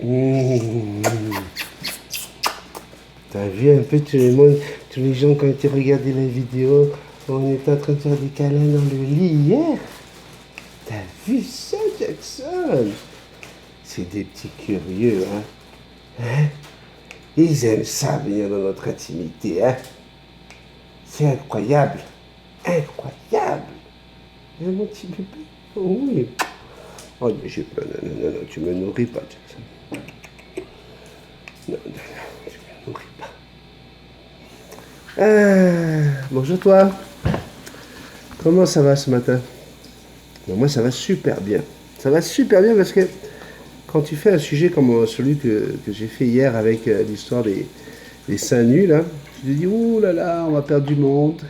Mmh. T'as vu un peu tous les gens quand ils regardaient la vidéo, on était en train de faire des câlins dans le lit hier. T'as vu ça, Jackson? C'est des petits curieux, hein? Hein? Ils aiment ça, venir dans notre intimité, hein? C'est incroyable. Incroyable. Hein, mon petit bébé? Oh oui. Oh, mais j'ai pas... Non, non, non, non, tu me nourris pas, Jackson. Non, non, non, tu me nourris pas. Bonjour toi. Comment ça va ce matin? Ben, moi ça va super bien. Ça va super bien parce que quand tu fais un sujet comme celui que j'ai fait hier avec l'histoire des seins nus là, tu te dis ouh là là, on va perdre du monde.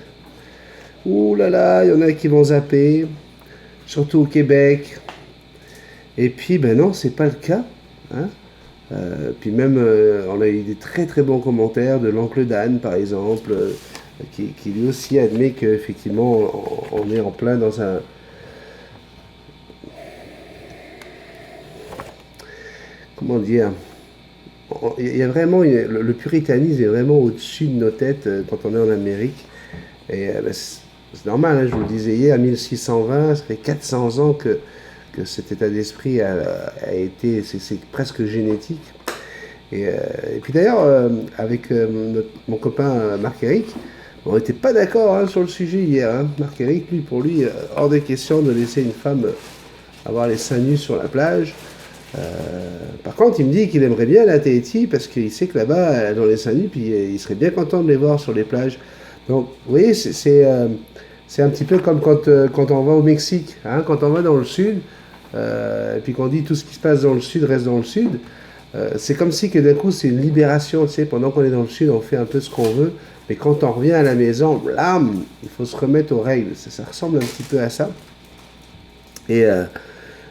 Ouh là là, il y en a qui vont zapper, surtout au Québec. Et puis ben non, c'est pas le cas. Hein. Puis même, on a eu des très très bons commentaires de l'oncle Dan, par exemple, qui lui aussi admet qu'effectivement, on est en plein dans un... Comment dire? Il y a vraiment... Le puritanisme est vraiment au-dessus de nos têtes quand on est en Amérique. Et ben, c'est normal, hein, je vous le disais hier, 1620, ça fait 400 ans que cet état d'esprit a été... C'est presque génétique. Et puis d'ailleurs, avec mon copain Marc-Éric, on n'était pas d'accord hein, sur le sujet hier. Hein. Marc-Éric, lui, pour lui, hors des questions de laisser une femme avoir les seins nus sur la plage. Par contre, il me dit qu'il aimerait bien aller à Tahiti parce qu'il sait que là-bas, elles ont les seins nus, puis il serait bien content de les voir sur les plages. Donc, vous voyez, c'est un petit peu comme quand on va au Mexique, hein, quand on va dans le sud, et puis qu'on dit tout ce qui se passe dans le sud reste dans le sud. C'est comme si que d'un coup c'est une libération, tu sais, pendant qu'on est dans le sud, on fait un peu ce qu'on veut, mais quand on revient à la maison, blam, il faut se remettre aux règles. Ça ressemble un petit peu à ça. Et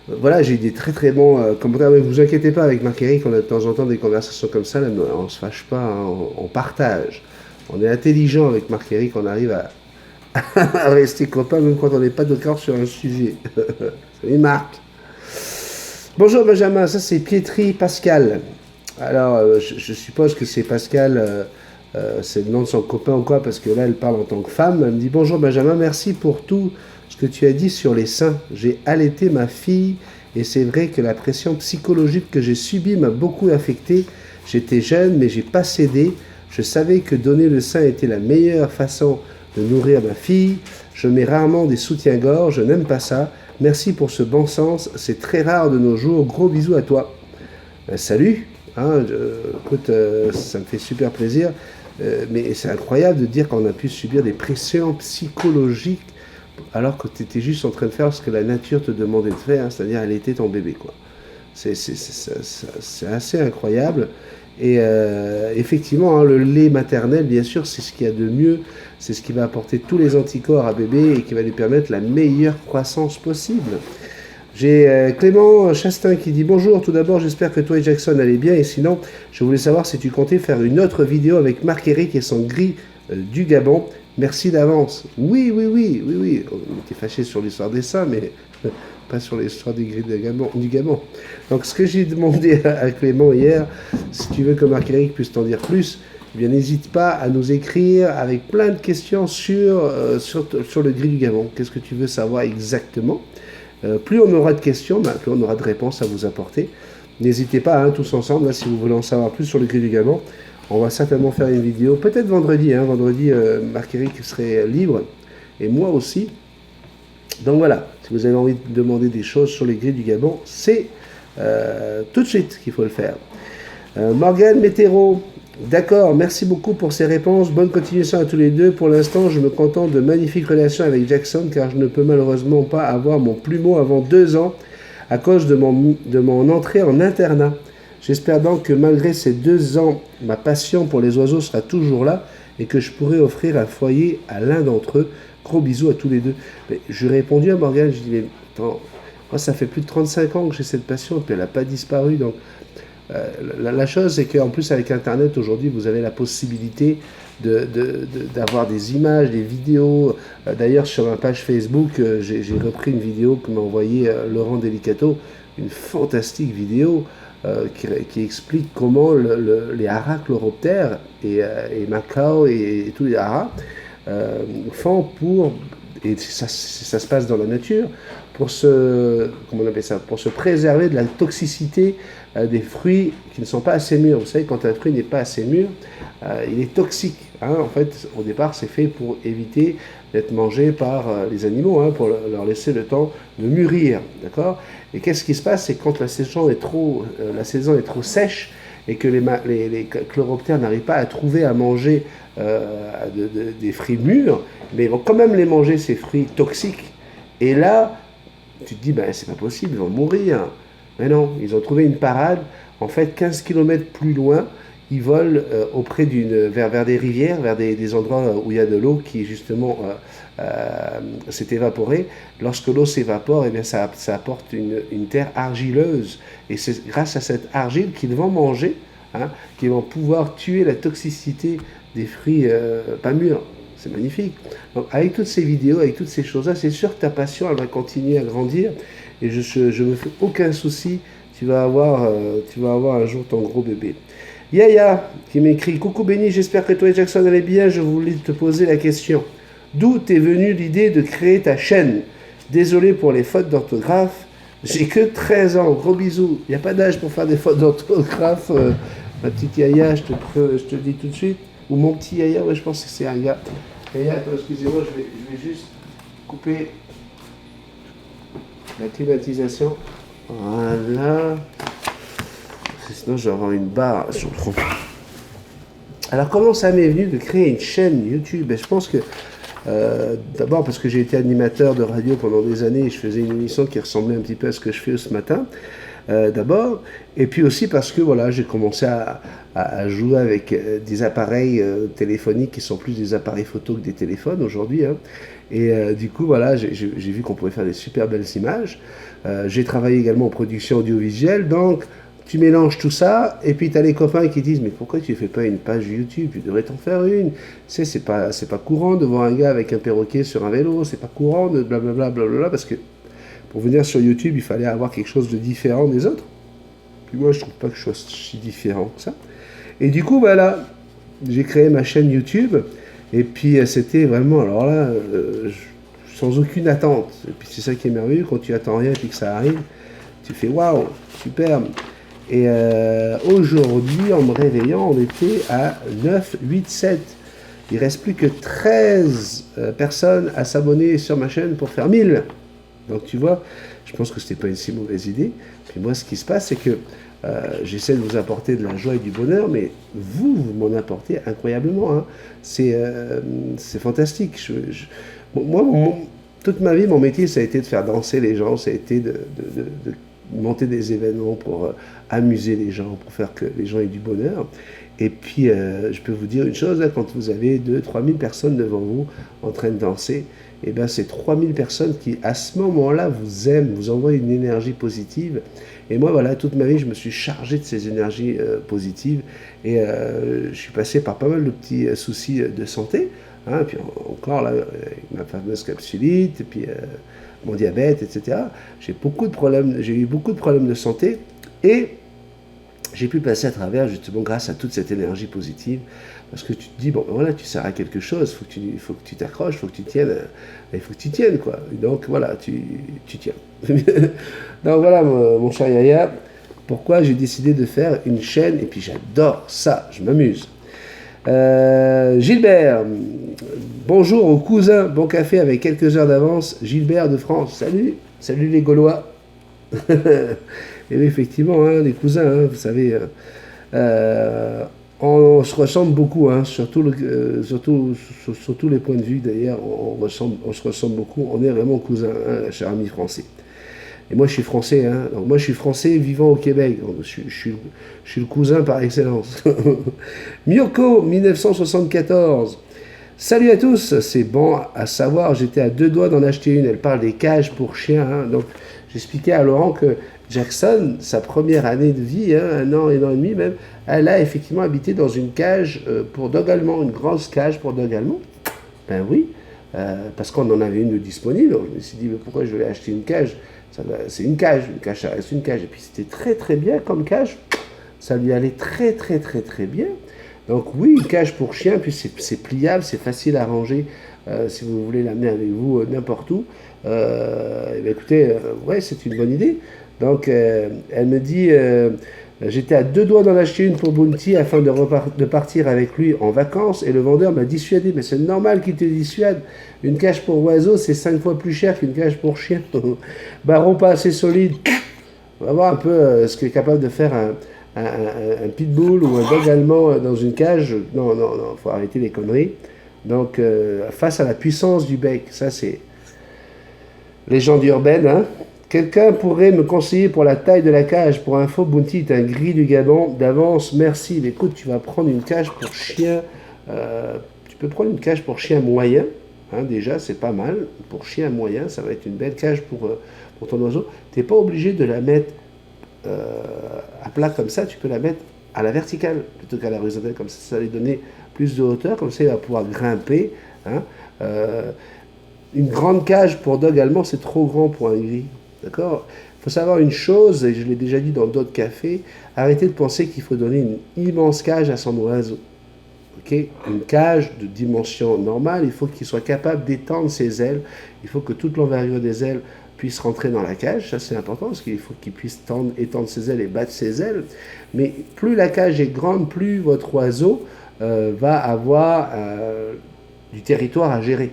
voilà, j'ai eu des très très bons commentaires. Mais vous inquiétez pas, avec Marc-Éric, on a de temps en temps des conversations comme ça, là, mais on se fâche pas, hein, on partage. On est intelligent avec Marc-Éric, on arrive à rester copains même quand on n'est pas d'accord sur un sujet. Salut Marc. Bonjour Benjamin, ça c'est Pietri Pascal. Alors, je suppose que c'est Pascal, c'est le nom de son copain ou quoi, parce que là elle parle en tant que femme. Elle me dit bonjour Benjamin, merci pour tout ce que tu as dit sur les seins. J'ai allaité ma fille et c'est vrai que la pression psychologique que j'ai subie m'a beaucoup affecté. J'étais jeune mais j'ai pas cédé. Je savais que donner le sein était la meilleure façon de nourrir ma fille. Je mets rarement des soutiens-gorge, je n'aime pas ça. Merci pour ce bon sens, c'est très rare de nos jours. Gros bisous à toi. Salut, hein, écoute, ça me fait super plaisir. Mais c'est incroyable de dire qu'on a pu subir des pressions psychologiques alors que tu étais juste en train de faire ce que la nature te demandait de faire, hein, c'est-à-dire allaiter ton bébé, quoi. C'est assez incroyable. Et effectivement, hein, le lait maternel, bien sûr, c'est ce qu'il y a de mieux. C'est ce qui va apporter tous les anticorps à bébé et qui va lui permettre la meilleure croissance possible. J'ai Clément Chastain qui dit bonjour, tout d'abord j'espère que toi et Jackson allez bien et sinon je voulais savoir si tu comptais faire une autre vidéo avec Marc-Éric et son gris du Gabon. Merci d'avance. Oui, oui, oui, oui, oui. On était fâchés sur l'histoire des seins, mais pas sur l'histoire du Gabon. Donc ce que j'ai demandé à Clément hier, si tu veux que Marc-Éric puisse t'en dire plus, eh bien n'hésite pas à nous écrire avec plein de questions sur le gris du Gabon. Qu'est-ce que tu veux savoir exactement? Plus on aura de questions, plus on aura de réponses à vous apporter. N'hésitez pas, hein, tous ensemble, là, si vous voulez en savoir plus sur le gris du Gabon, on va certainement faire une vidéo, peut-être vendredi. Hein, vendredi, Marc-Éric serait libre, et moi aussi. Donc voilà, si vous avez envie de demander des choses sur les gris du Gabon, c'est tout de suite qu'il faut le faire. Morgane Météro, d'accord, merci beaucoup pour ces réponses. Bonne continuation à tous les deux. Pour l'instant, je me contente de magnifiques relations avec Jackson car je ne peux malheureusement pas avoir mon plumeau avant 2 ans à cause de mon entrée en internat. J'espère donc que malgré ces 2 ans, ma passion pour les oiseaux sera toujours là et que je pourrai offrir un foyer à l'un d'entre eux. Gros bisous à tous les deux. Mais je lui ai répondu à Morgane, je dis mais attends, moi ça fait plus de 35 ans que j'ai cette passion et puis elle n'a pas disparu donc... la chose, c'est qu'en plus, avec Internet, aujourd'hui, vous avez la possibilité d'avoir des images, des vidéos. D'ailleurs, sur ma page Facebook, j'ai repris une vidéo que m'a envoyée Laurent Delicato, une fantastique vidéo qui explique comment les haras chloroptères et Macao et tous les haras font pour, et ça se passe dans la nature, comment on appelle ça, pour se préserver de la toxicité des fruits qui ne sont pas assez mûrs. Vous savez, quand un fruit n'est pas assez mûr, il est toxique. Hein. En fait, au départ, c'est fait pour éviter d'être mangé par les animaux, hein, pour leur laisser le temps de mûrir. D'accord ? Et qu'est-ce qui se passe? C'est quand la saison est trop sèche et que les chloroptères n'arrivent pas à trouver à manger des fruits mûrs, mais ils vont quand même les manger, ces fruits toxiques. Et là, tu te dis, ben, c'est pas possible, ils vont mourir. Mais non, ils ont trouvé une parade. En fait, 15 km plus loin, ils volent vers des rivières, vers des endroits où il y a de l'eau qui, justement, s'est évaporée. Lorsque l'eau s'évapore, eh bien, ça apporte une terre argileuse. Et c'est grâce à cette argile qu'ils vont manger, hein, qu'ils vont pouvoir tuer la toxicité des fruits pas mûrs. C'est magnifique. Donc, avec toutes ces vidéos, avec toutes ces choses-là, c'est sûr que ta passion, elle va continuer à grandir. Et je me fais aucun souci. Tu vas avoir un jour ton gros bébé. Yaya qui m'écrit: Coucou Benny, j'espère que toi et Jackson allez bien. Je voulais te poser la question. D'où t'est venue l'idée de créer ta chaîne? Désolé pour les fautes d'orthographe. J'ai que 13 ans. Gros bisous. Il n'y a pas d'âge pour faire des fautes d'orthographe. Ma petite Yaya, je te dis tout de suite. Ou mon petit Yaya, ouais, je pense que c'est un gars. Yaya, attends, excusez-moi, je vais juste couper la climatisation. Voilà. Sinon, je vais avoir une barre sur le front. Alors, comment ça m'est venu de créer une chaîne YouTube? Je pense que, d'abord parce que j'ai été animateur de radio pendant des années et je faisais une émission qui ressemblait un petit peu à ce que je fais ce matin. D'abord, et puis aussi parce que voilà, j'ai commencé à jouer avec des appareils téléphoniques qui sont plus des appareils photo que des téléphones aujourd'hui, hein. Et du coup, voilà, j'ai vu qu'on pouvait faire des super belles images. J'ai travaillé également en production audiovisuelle, donc tu mélanges tout ça, et puis tu as les copains qui disent: mais pourquoi tu ne fais pas une page YouTube? Tu devrais t'en faire une. Tu sais, c'est pas courant de voir un gars avec un perroquet sur un vélo, c'est pas courant de blablabla, blablabla, parce que pour venir sur YouTube, il fallait avoir quelque chose de différent des autres. Puis moi, je trouve pas que je sois si différent que ça. Et du coup, voilà, j'ai créé ma chaîne YouTube. Et puis, c'était vraiment, alors là, sans aucune attente. Et puis, c'est ça qui est merveilleux, quand tu attends rien et que ça arrive, tu fais waouh, superbe. Et aujourd'hui, en me réveillant, on était à 9, 8, 7. Il ne reste plus que 13 personnes à s'abonner sur ma chaîne pour faire 1000. Donc tu vois, je pense que ce n'était pas une si mauvaise idée. Puis moi, ce qui se passe, c'est que j'essaie de vous apporter de la joie et du bonheur, mais vous m'en apportez incroyablement, hein. C'est fantastique. Moi, toute ma vie, mon métier, ça a été de faire danser les gens, ça a été de monter des événements pour amuser les gens, pour faire que les gens aient du bonheur. Et puis, je peux vous dire une chose, hein, quand vous avez 2-3 000 personnes devant vous en train de danser, et bien c'est 3000 personnes qui, à ce moment-là, vous aiment, vous envoient une énergie positive. Et moi, voilà, toute ma vie, je me suis chargé de ces énergies positives. Et je suis passé par pas mal de petits soucis de santé. Hein, puis encore, là, avec ma fameuse capsulite, et puis mon diabète, etc. J'ai eu beaucoup de problèmes de santé. Et j'ai pu passer à travers, justement, grâce à toute cette énergie positive. Parce que tu te dis, bon, voilà, tu sers à quelque chose, il faut que tu t'accroches, il faut que tu tiennes, quoi. Donc voilà, tu tiens. Donc voilà, mon cher Yaya, pourquoi j'ai décidé de faire une chaîne, et puis j'adore ça, je m'amuse. Gilbert, bonjour aux cousins, bon café avec quelques heures d'avance, Gilbert de France, salut les Gaulois. Et oui, effectivement, hein, les cousins, hein, vous savez, on se ressemble beaucoup, hein, sur tous les points de vue d'ailleurs, on se ressemble beaucoup, on est vraiment cousins, hein, cher ami français. Et moi je suis français, hein, donc moi je suis français vivant au Québec, donc je suis le cousin par excellence. Myoko, 1974. Salut à tous, c'est bon à savoir, j'étais à 2 doigts d'en acheter une, elle parle des cages pour chiens, hein, donc j'expliquais à Laurent que Jackson, sa première année de vie, hein, 1 an et demi même, elle a effectivement habité dans une cage pour dog allemand, une grosse cage pour dog allemand. Ben oui, parce qu'on en avait une de disponible. Je me suis dit, mais pourquoi je vais acheter une cage? C'est une cage, ça reste une cage. Et puis c'était très très bien comme cage, ça lui allait très très très très bien. Donc oui, une cage pour chien, puis c'est pliable, c'est facile à ranger si vous voulez l'amener avec vous n'importe où. Eh bien, écoutez, ouais, c'est une bonne idée. Donc elle me dit, j'étais à deux doigts d'en acheter une pour Bounty afin de partir avec lui en vacances et le vendeur m'a dissuadé. Mais c'est normal qu'il te dissuade. Une cage pour oiseau, c'est 5 fois plus cher qu'une cage pour chien. Baron pas assez solide. On va voir un peu ce qu'est capable de faire un pitbull ou un dog allemand dans une cage. Non, non, non, faut arrêter les conneries. Donc, face à la puissance du bec, ça c'est légende urbaine, hein. Quelqu'un pourrait me conseiller pour la taille de la cage. Pour info, Bounty est un gris du Gabon d'avance. Merci. Mais écoute, tu vas prendre une cage pour chien. Tu peux prendre une cage pour chien moyen. Hein, déjà, c'est pas mal. Pour chien moyen, ça va être une belle cage pour ton oiseau. Tu n'es pas obligé de la mettre à plat comme ça. Tu peux la mettre à la verticale plutôt qu'à la horizontale. Comme ça va lui donner plus de hauteur. Comme ça, il va pouvoir grimper. Hein. Une grande cage pour dog allemand, c'est trop grand pour un gris. D'accord? Il faut savoir une chose, et je l'ai déjà dit dans d'autres cafés, arrêtez de penser qu'il faut donner une immense cage à son oiseau. Okay? Une cage de dimension normale, il faut qu'il soit capable d'étendre ses ailes, il faut que toute l'envergure des ailes puisse rentrer dans la cage, ça c'est important, parce qu'il faut qu'il puisse étendre ses ailes et battre ses ailes. Mais plus la cage est grande, plus votre oiseau va avoir du territoire à gérer.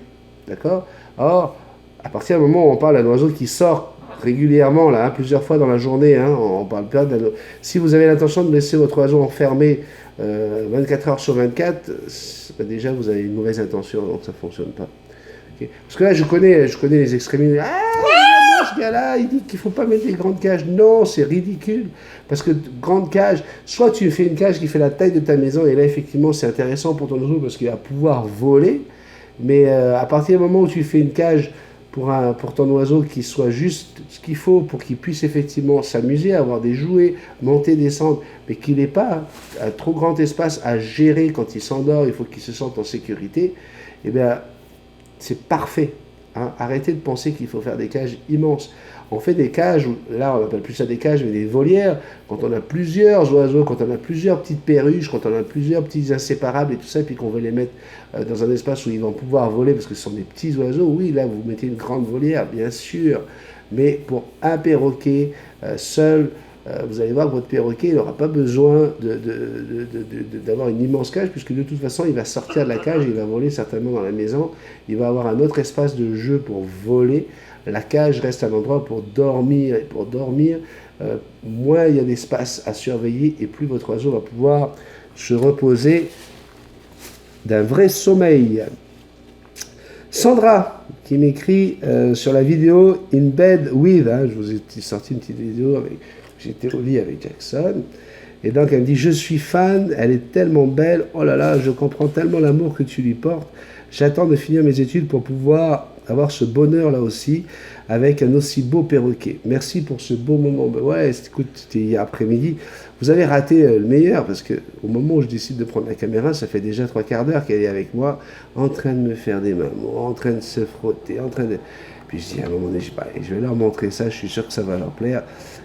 D'accord? Or, à partir du moment où on parle d'un oiseau qui sort régulièrement, là, hein, plusieurs fois dans la journée, hein, on parle pas si vous avez l'intention de laisser votre oiseau enfermé 24 heures sur 24, déjà vous avez une mauvaise intention, donc ça ne fonctionne pas. Okay. Parce que là, je connais les extrémistes. Ah, moi, ce gars-là, il dit qu'il ne faut pas mettre des grandes cages. Non, c'est ridicule. Parce que grande cage, soit tu fais une cage qui fait la taille de ta maison, et là, effectivement, c'est intéressant pour ton oiseau parce qu'il va pouvoir voler. Mais à partir du moment où tu fais une cage pour ton oiseau qui soit juste ce qu'il faut pour qu'il puisse effectivement s'amuser, avoir des jouets, monter, descendre, mais qu'il n'ait pas un trop grand espace à gérer quand il s'endort, il faut qu'il se sente en sécurité, eh bien, c'est parfait. Hein. Arrêtez de penser qu'il faut faire des cages immenses. On fait des cages, là on n'appelle plus ça des cages, mais des volières, quand on a plusieurs oiseaux, quand on a plusieurs petites perruches, quand on a plusieurs petits inséparables et tout ça, et puis qu'on veut les mettre dans un espace où ils vont pouvoir voler, parce que ce sont des petits oiseaux, oui, là vous mettez une grande volière, bien sûr, mais pour un perroquet seul, vous allez voir que votre perroquet, il n'aura pas besoin d'avoir une immense cage, puisque de toute façon, il va sortir de la cage, il va voler certainement dans la maison, il va avoir un autre espace de jeu pour voler. La cage reste un endroit pour dormir, et pour dormir, moins il y a d'espace à surveiller, et plus votre oiseau va pouvoir se reposer d'un vrai sommeil. Sandra, qui m'écrit sur la vidéo In Bed With, hein, je vous ai sorti une petite vidéo, j'étais au lit avec Jackson, et donc elle me dit, je suis fan, elle est tellement belle, oh là là, je comprends tellement l'amour que tu lui portes, j'attends de finir mes études pour pouvoir avoir ce bonheur là aussi, avec un aussi beau perroquet. Merci pour ce beau moment. Ben ouais, écoute, c'était hier après-midi. Vous avez raté le meilleur, parce que au moment où je décide de prendre la caméra, ça fait déjà 3/4 d'heure qu'elle est avec moi, en train de me faire des mamans, en train de se frotter, en train de... Puis je dis à un moment donné, je vais leur montrer ça, je suis sûr que ça va leur plaire.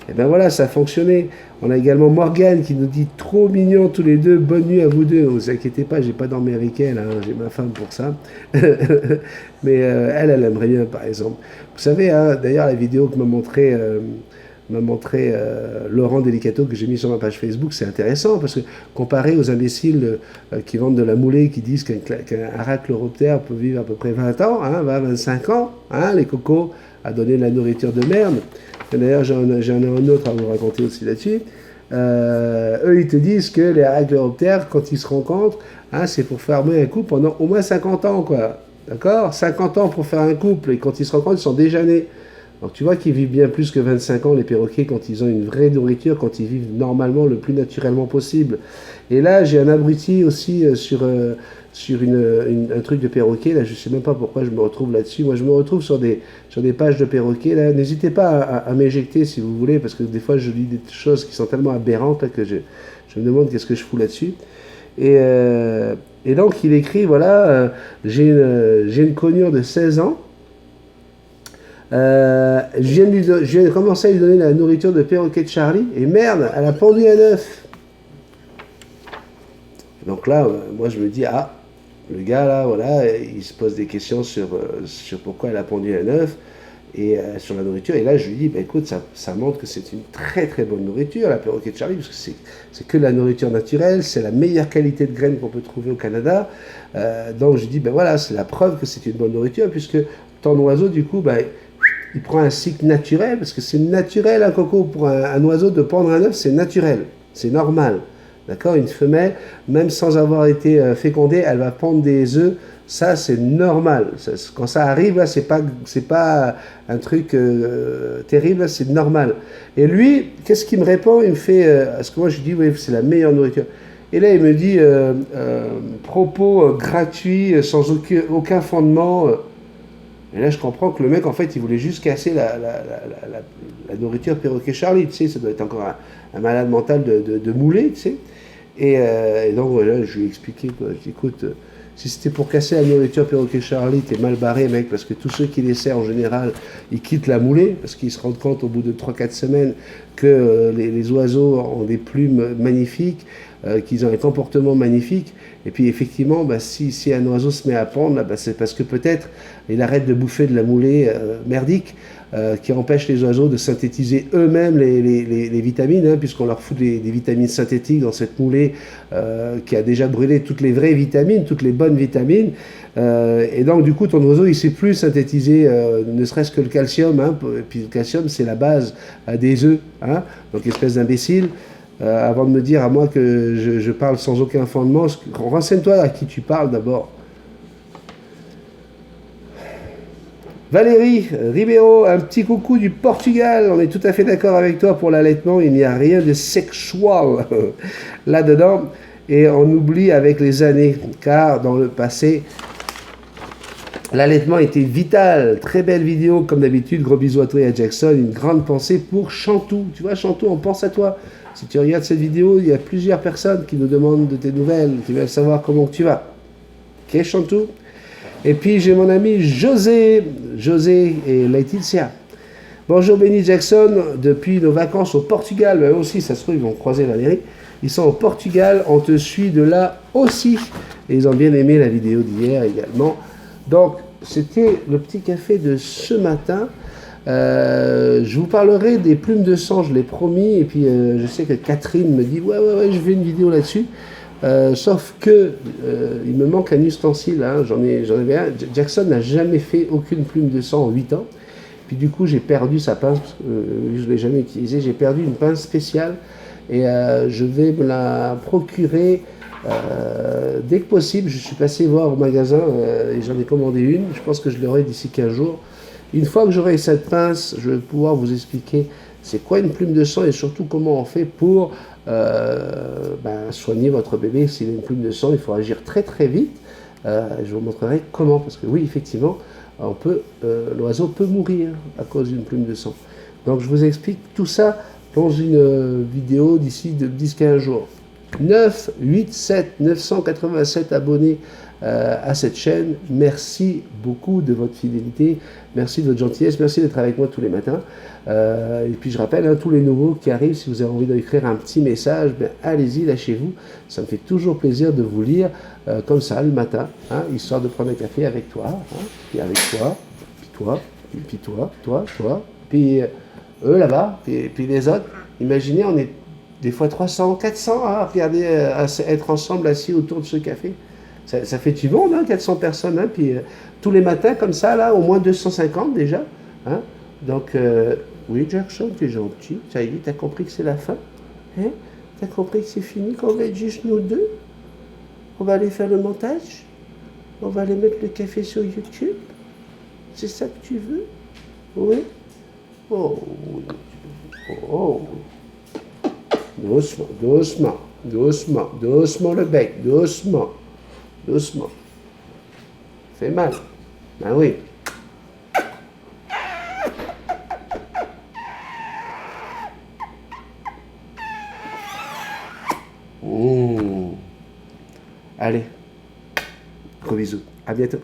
Et ben voilà, ça a fonctionné. On a également Morgane qui nous dit trop mignons tous les deux, bonne nuit à vous deux. Ne vous inquiétez pas, j'ai pas dormi avec elle, hein, j'ai ma femme pour ça. Mais elle aimerait bien par exemple. Vous savez, hein, d'ailleurs la vidéo que m'a montré Laurent Delicato que j'ai mis sur ma page Facebook, c'est intéressant parce que comparé aux imbéciles qui vendent de la moulée, qui disent qu'un arachléoptère peut vivre à peu près 20 ans, hein, 25 ans, hein, les cocos, à donner de la nourriture de merde. D'ailleurs, j'en ai un autre à vous raconter aussi là-dessus. Eux, ils te disent que les arachléoptères, quand ils se rencontrent, hein, c'est pour former un couple pendant au moins 50 ans, quoi. D'accord? 50 ans pour faire un couple, et quand ils se rencontrent, ils sont déjà nés. Donc tu vois qu'ils vivent bien plus que 25 ans, les perroquets, quand ils ont une vraie nourriture, quand ils vivent normalement, le plus naturellement possible. Et là, j'ai un abruti aussi sur un truc de perroquet. Là, je ne sais même pas pourquoi je me retrouve là-dessus. Moi, je me retrouve sur des pages de perroquets. Là, n'hésitez pas à m'éjecter si vous voulez, parce que des fois, je lis des choses qui sont tellement aberrantes là, que je me demande qu'est-ce que je fous là-dessus. Et, euh, et donc il écrit, voilà, j'ai une cognure de 16 ans. Je viens de commencer à lui donner la nourriture de perroquet de Charlie. Et merde, elle a pendu un œuf. Donc là, moi je me dis, ah, le gars là, voilà, il se pose des questions sur pourquoi elle a pondu un œuf et sur la nourriture. Et là, je lui dis, bah, écoute, ça montre que c'est une très très bonne nourriture, la perroquet de Charlie, parce que c'est que la nourriture naturelle, c'est la meilleure qualité de graines qu'on peut trouver au Canada. Donc je lui dis, ben voilà, c'est la preuve que c'est une bonne nourriture, puisque ton oiseau, du coup, ben, il prend un cycle naturel, parce que c'est naturel, un coco, pour un oiseau de pondre un œuf, c'est naturel, c'est normal. D'accord. Une femelle, même sans avoir été fécondée, elle va pondre des œufs. Ça, c'est normal. Quand ça arrive, là, c'est pas un truc terrible, c'est normal. Et lui, qu'est-ce qu'il me répond? Il me fait, parce que moi, je lui dis, oui, c'est la meilleure nourriture. Et là, il me dit, propos gratuits, sans aucun fondement. Et là, je comprends que le mec, en fait, il voulait juste casser la nourriture perroquet Charlie, tu sais, ça doit être encore un malade mental de mouler, tu sais. Et donc, voilà, je lui ai expliqué, quoi. Je dis, écoute, si c'était pour casser la nourriture perroquet Charlie, t'es mal barré, mec, parce que tous ceux qui laissaient, en général, ils quittent la moulée, parce qu'ils se rendent compte au bout de 3 4 semaines que les oiseaux ont des plumes magnifiques, qu'ils ont un comportement magnifique. Et puis effectivement, bah, si un oiseau se met à pondre, là, bah, c'est parce que peut-être il arrête de bouffer de la moulée merdique qui empêche les oiseaux de synthétiser eux-mêmes les vitamines, hein, puisqu'on leur fout des vitamines synthétiques dans cette moulée qui a déjà brûlé toutes les vraies vitamines, toutes les bonnes vitamines. Et donc du coup, ton oiseau, il ne sait plus synthétiser ne serait-ce que le calcium, hein, et puis le calcium, c'est la base des œufs. Hein, donc espèce d'imbécile. Avant de me dire à moi que je parle sans aucun fondement, renseigne-toi à qui tu parles d'abord. Valérie Ribeiro, un petit coucou du Portugal. On est tout à fait d'accord avec toi pour l'allaitement. Il n'y a rien de sexual là-dedans. Et on oublie avec les années, car dans le passé, l'allaitement était vital. Très belle vidéo, comme d'habitude. Gros bisous à toi et à Jackson. Une grande pensée pour Chantou. Tu vois, Chantou, on pense à toi. Si tu regardes cette vidéo, il y a plusieurs personnes qui nous demandent de tes nouvelles, qui veulent savoir comment tu vas. Ok, Chantou? Et puis j'ai mon ami José et Laetitia. Bonjour Benny Jackson, depuis nos vacances au Portugal, eux aussi, ça se trouve, ils vont croiser Valérie. Ils sont au Portugal, on te suit de là aussi. Et ils ont bien aimé la vidéo d'hier également. Donc, c'était le petit café de ce matin. Je vous parlerai des plumes de sang, je l'ai promis. Et puis, je sais que Catherine me dit, ouais, je fais une vidéo là-dessus. Sauf que il me manque un ustensile, hein, j'en avais un. Jackson n'a jamais fait aucune plume de sang en 8 ans. Puis du coup, j'ai perdu sa pince, parce que je ne l'ai jamais utilisée. J'ai perdu une pince spéciale et je vais me la procurer dès que possible. Je suis passé voir au magasin et j'en ai commandé une. Je pense que je l'aurai d'ici 15 jours. Une fois que j'aurai cette pince, je vais pouvoir vous expliquer c'est quoi une plume de sang et surtout comment on fait pour soigner votre bébé. S'il a une plume de sang, il faut agir très très vite. Je vous montrerai comment, parce que oui, effectivement, l'oiseau peut mourir à cause d'une plume de sang. Donc je vous explique tout ça dans une vidéo d'ici de 10-15 jours. 987 abonnés à cette chaîne. Merci beaucoup de votre fidélité, merci de votre gentillesse, merci d'être avec moi tous les matins. Et puis je rappelle, hein, tous les nouveaux qui arrivent, si vous avez envie d'écrire un petit message, allez-y, lâchez-vous. Ça me fait toujours plaisir de vous lire comme ça le matin, hein, histoire de prendre un café avec toi, hein, puis avec toi, puis toi, puis toi, puis eux là-bas, puis les autres. Imaginez, on est des fois 300, 400 à regarder, à être ensemble assis autour de ce café. Ça fait du monde, hein, 400 personnes. Hein, puis tous les matins, comme ça, là, au moins 250 déjà. Hein. Donc, oui, Jackson, t'es gentil. Ça y est, t'as compris que c'est la fin. Hein. T'as compris que c'est fini, qu'on va être juste nous deux. On va aller faire le montage. On va aller mettre le café sur YouTube. C'est ça que tu veux? Oui. Oh. Oh. Doucement, doucement, doucement, doucement le bec, doucement, doucement. Fait mal. Ben oui. Allez, gros bisous. À bientôt.